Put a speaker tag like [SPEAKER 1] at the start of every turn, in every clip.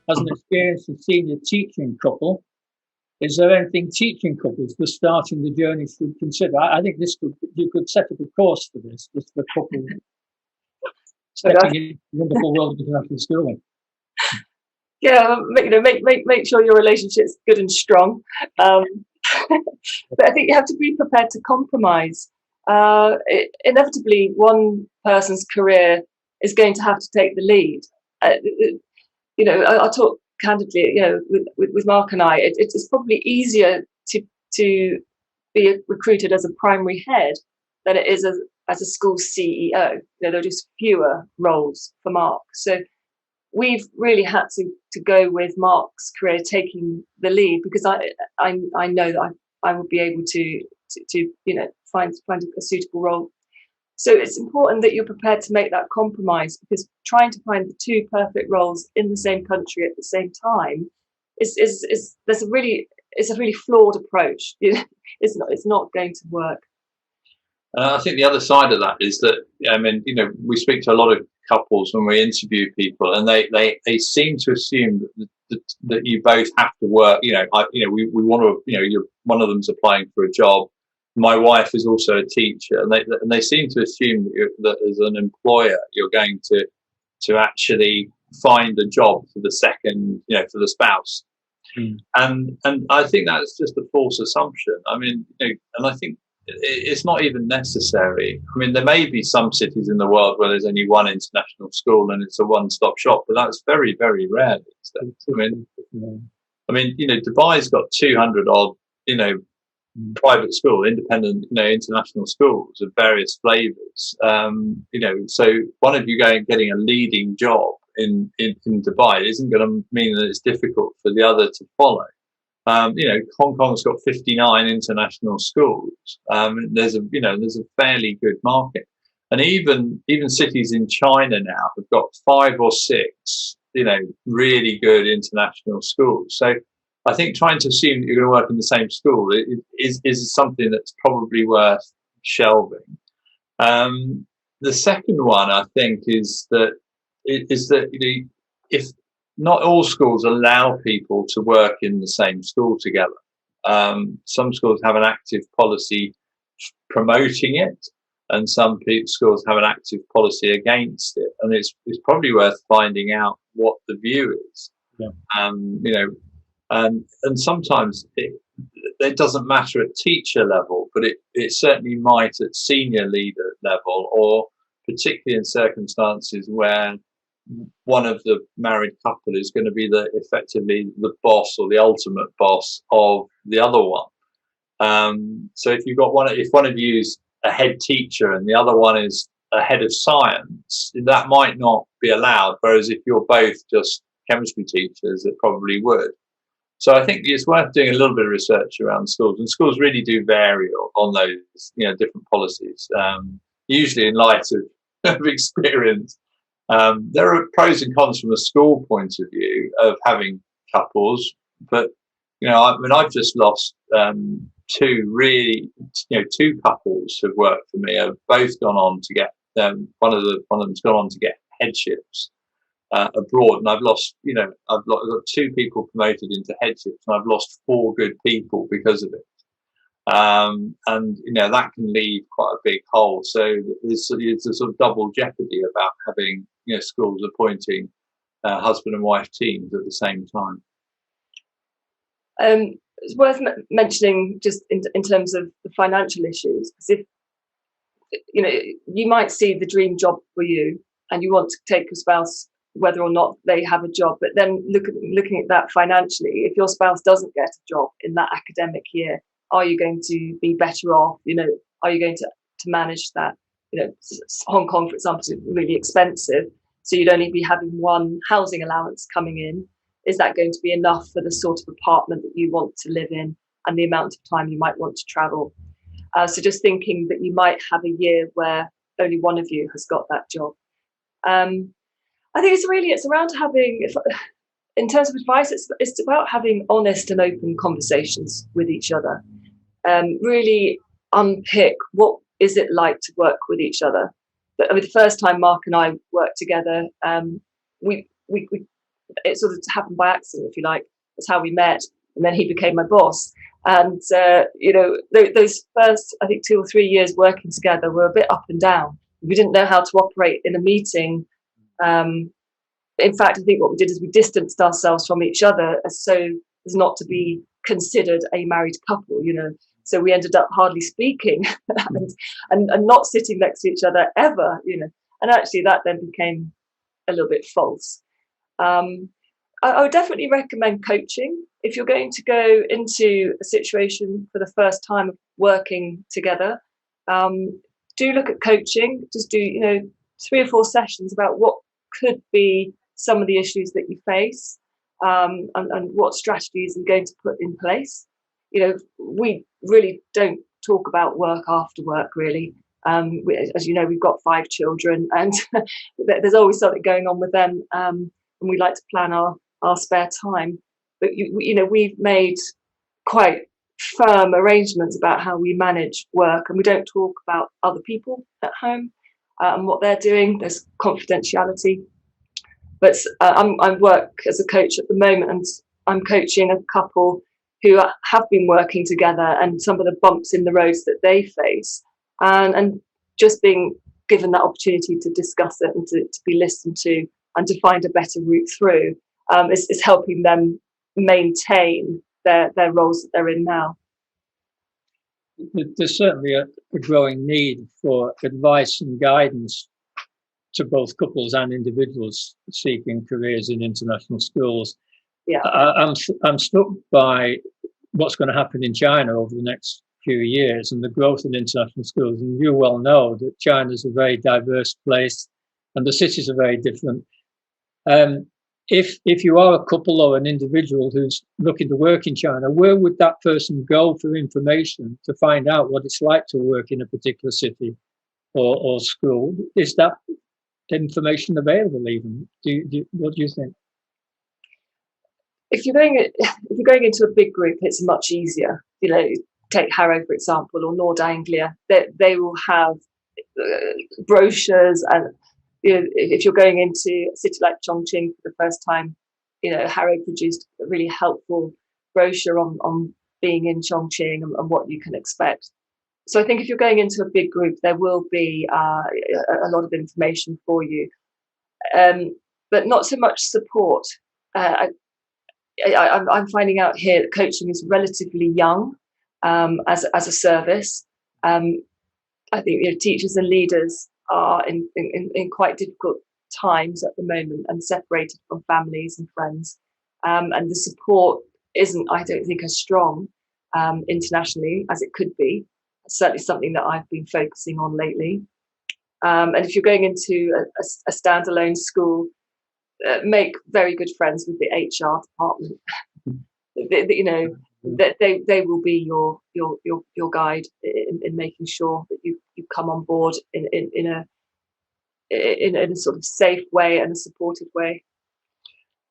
[SPEAKER 1] as an experienced and senior teaching couple, is there anything teaching couples just starting the journey should consider? I think you could set up a course for this, just for couples stepping into the wonderful world of international schooling.
[SPEAKER 2] Yeah, make sure your relationship's good and strong. But I think you have to be prepared to compromise. Inevitably, one person's career is going to have to take the lead. I'll talk candidly. With Mark and I, it's probably easier to be recruited as a primary head than it is as a school CEO. There are just fewer roles for Mark. So we've really had to go with Mark's career taking the lead, because I know that I would be able to find a suitable role. So it's important that you're prepared to make that compromise, because trying to find the two perfect roles in the same country at the same time is a really flawed approach. It's not going to work.
[SPEAKER 3] I think the other side of that is that, we speak to a lot of couples when we interview people, and they seem to assume that you both have to work. We want to. One of them's applying for a job. My wife is also a teacher, and they seem to assume that as an employer you're going to actually find a job for the second, for the spouse. And I think that's just a false assumption. And I think it's not even necessary. There may be some cities in the world where there's only one international school and it's a one-stop shop, but that's very, very rare these days. Dubai's got 200 odd, private school, independent, international schools of various flavors. So one of you getting a leading job in Dubai isn't going to mean that it's difficult for the other to follow. Hong Kong's got 59 international schools. There's a fairly good market, and even cities in China now have got 5 or 6, really good international schools. So I think trying to assume that you're going to work in the same school is something that's probably worth shelving. The second one, I think, is that if not all schools allow people to work in the same school together. Some schools have an active policy promoting it, and some schools have an active policy against it. And it's probably worth finding out what the view is.
[SPEAKER 1] Yeah.
[SPEAKER 3] And sometimes it doesn't matter at teacher level, but it certainly might at senior leader level, or particularly in circumstances where one of the married couple is going to be effectively the boss or the ultimate boss of the other one. So if one of you is a head teacher and the other one is a head of science, that might not be allowed. Whereas if you're both just chemistry teachers, it probably would. So I think it's worth doing a little bit of research around schools, and schools really do vary on those, different policies. Usually in light of experience. There are pros and cons from a school point of view of having couples, but I've just lost 2 couples who've worked for me. Have both gone on to get one of them's gone on to get headships abroad, and I've got 2 people promoted into headships, and I've lost 4 good people because of it. And that can leave quite a big hole. So it's a sort of double jeopardy about having schools appointing husband and wife teams at the same time.
[SPEAKER 2] It's worth mentioning just in terms of the financial issues, because if you might see the dream job for you and you want to take your spouse whether or not they have a job, but then looking at that financially, if your spouse doesn't get a job in that academic year, are you going to be better off? Are you going to manage that? Hong Kong, for example, is really expensive, so you'd only be having one housing allowance coming in. Is that going to be enough for the sort of apartment that you want to live in and the amount of time you might want to travel? So just thinking that you might have a year where only one of you has got that job. I think it's around having, in terms of advice, it's about having honest and open conversations with each other. Really unpick what is it like to work with each other. The first time Mark and I worked together, we it sort of happened by accident, if you like. That's how we met, and then he became my boss. And those first, I think, 2 or 3 years working together were a bit up and down. We didn't know how to operate in a meeting. In fact, I think what we did is we distanced ourselves from each other so as not to be considered a married couple, So we ended up hardly speaking and not sitting next to each other ever, And actually that then became a little bit false. I would definitely recommend coaching. If you're going to go into a situation for the first time of working together, do look at coaching. Just do, 3 or 4 sessions about what could be some of the issues that you face, and what strategies you're going to put in place. We really don't talk about work after work, really. As you know, we've got 5 children, and there's always something going on with them, and we like to plan our spare time. But we've made quite firm arrangements about how we manage work, and we don't talk about other people at home and what they're doing. There's confidentiality. But I work as a coach at the moment, and I'm coaching a couple who have been working together, and some of the bumps in the roads that they face, and just being given that opportunity to discuss it and to be listened to and to find a better route through is helping them maintain their roles that they're in now.
[SPEAKER 1] There's certainly a growing need for advice and guidance to both couples and individuals seeking careers in international schools.
[SPEAKER 2] Yeah,
[SPEAKER 1] I'm struck by what's going to happen in China over the next few years and the growth in international schools. And you well know that China is a very diverse place, and the cities are very different. If you are a couple or an individual who's looking to work in China, where would that person go for information to find out what it's like to work in a particular city or school? Is that information available even? What do you think?
[SPEAKER 2] If you're going into a big group, it's much easier. Take Harrow, for example, or Nord Anglia. They will have brochures, and if you're going into a city like Chongqing for the first time, Harrow produced a really helpful brochure on being in Chongqing and what you can expect. So I think if you're going into a big group, there will be a lot of information for you, but not so much support. I'm finding out here that coaching is relatively young as a service. I think teachers and leaders are in quite difficult times at the moment and separated from families and friends, and the support isn't, I don't think, as strong internationally as it could be. It's certainly something that I've been focusing on lately. And if you're going into a standalone school, make very good friends with the HR department. They will be your guide in making sure that you come on board in a sort of safe way and a supportive way.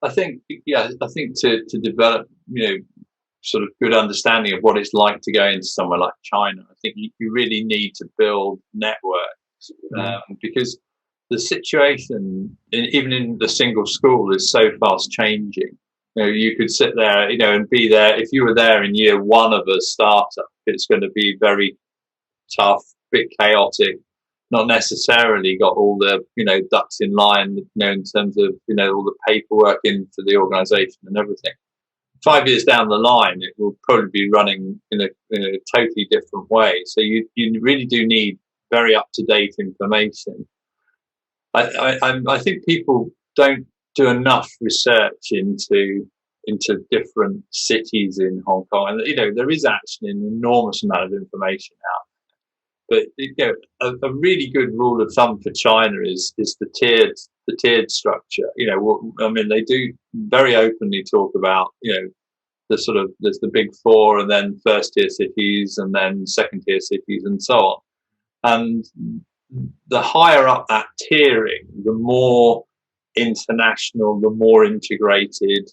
[SPEAKER 3] I think to develop sort of good understanding of what it's like to go into somewhere like China, I think you really need to build networks, because the situation even in the single school is so fast changing. You could sit there, and be there. If you were there in year 1 of a startup, it's going to be very tough, bit chaotic, not necessarily got all the, ducks in line, in terms of, all the paperwork into the organization and everything. 5 years down the line, it will probably be running in a totally different way. So you really do need very up-to-date information. I think people don't do enough research into different cities in Hong Kong, and there is actually an enormous amount of information out there. But a really good rule of thumb for China is the tiered structure. They do very openly talk about there's the big 4, and then first tier cities, and then second tier cities, and so on. And the higher up that tiering, the more international, the more integrated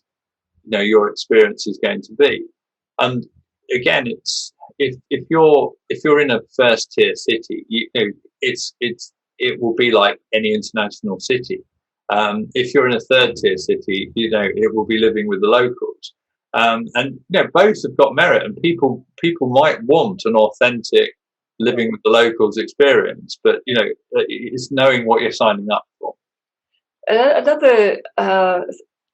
[SPEAKER 3] your experience is going to be. And again, it's if you're in a first tier city, it will be like any international city. If you're in a third tier city, it will be living with the locals. And both have got merit, and people might want an authentic living with the locals experience, but it's knowing what you're signing up for.
[SPEAKER 2] Another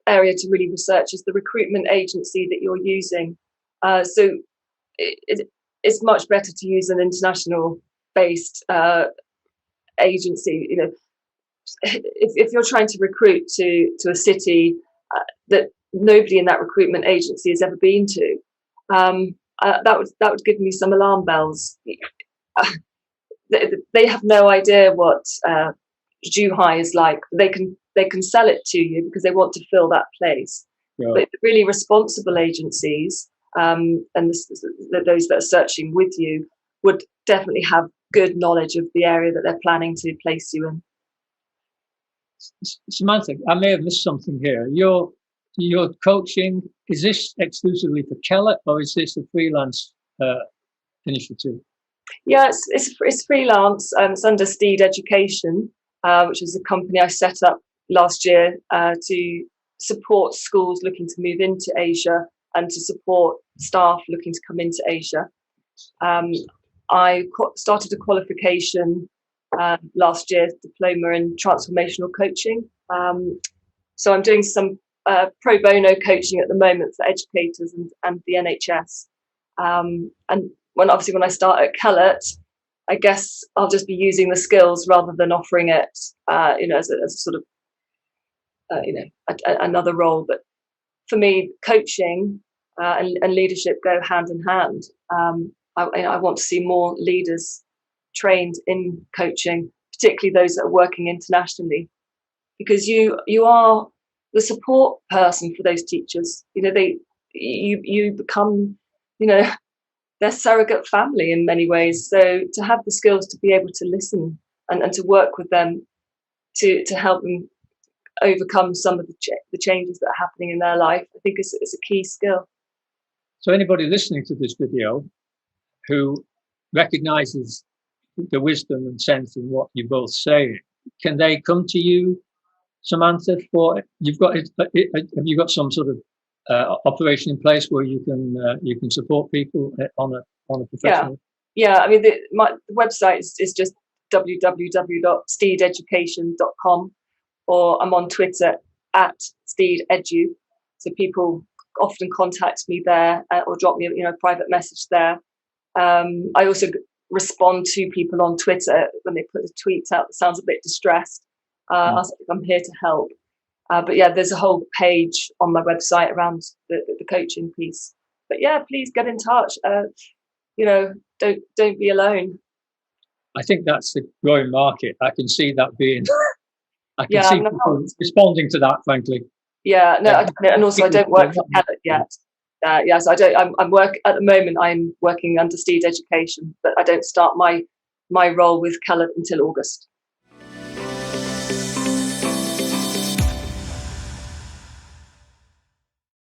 [SPEAKER 2] area to really research is the recruitment agency that you're using. So it's much better to use an international based agency. If you're trying to recruit to a city that nobody in that recruitment agency has ever been to, that would give me some alarm bells. They have no idea what Zhuhai is like. They can sell it to you because they want to fill that place. Yeah. But really responsible agencies and those that are searching with you would definitely have good knowledge of the area that they're planning to place you in.
[SPEAKER 1] Samantha, I may have missed something here. Your coaching, is this exclusively for Kellett, or is this a freelance initiative?
[SPEAKER 2] Yeah, it's freelance. It's under Steed Education, which is a company I set up last year to support schools looking to move into Asia and to support staff looking to come into Asia. I started a qualification last year, diploma in transformational coaching. So I'm doing some pro bono coaching at the moment for educators and the NHS. And when I start at Kellett, I guess I'll just be using the skills rather than offering it, as a sort of, another role. But for me, coaching and leadership go hand in hand. I want to see more leaders trained in coaching, particularly those that are working internationally, because you are the support person for those teachers. You become, their surrogate family in many ways. So to have the skills to be able to listen and to work with them to help them overcome some of the changes that are happening in their life, I think is a key skill.
[SPEAKER 1] So anybody listening to this video who recognizes the wisdom and sense in what you both say, can they come to you, Samantha, have you got some sort of operation in place where you can support people on a professional?
[SPEAKER 2] Yeah. I mean, the website is just www.steededucation.com, or I'm on Twitter @SteedEdu. So people often contact me there or drop me a private message there. I also respond to people on Twitter when they put a tweet out that sounds a bit distressed. I say I'm here to help. But yeah, there's a whole page on my website around the coaching piece. But yeah, please get in touch. Don't be alone. I
[SPEAKER 1] think that's the growing market. I can see that being. I can see people responding to that, frankly.
[SPEAKER 2] Yeah, no, and also I don't work for Kellett yet. Yes, I don't. I'm at the moment. I'm working under Steed Education, but I don't start my role with Kellett until August.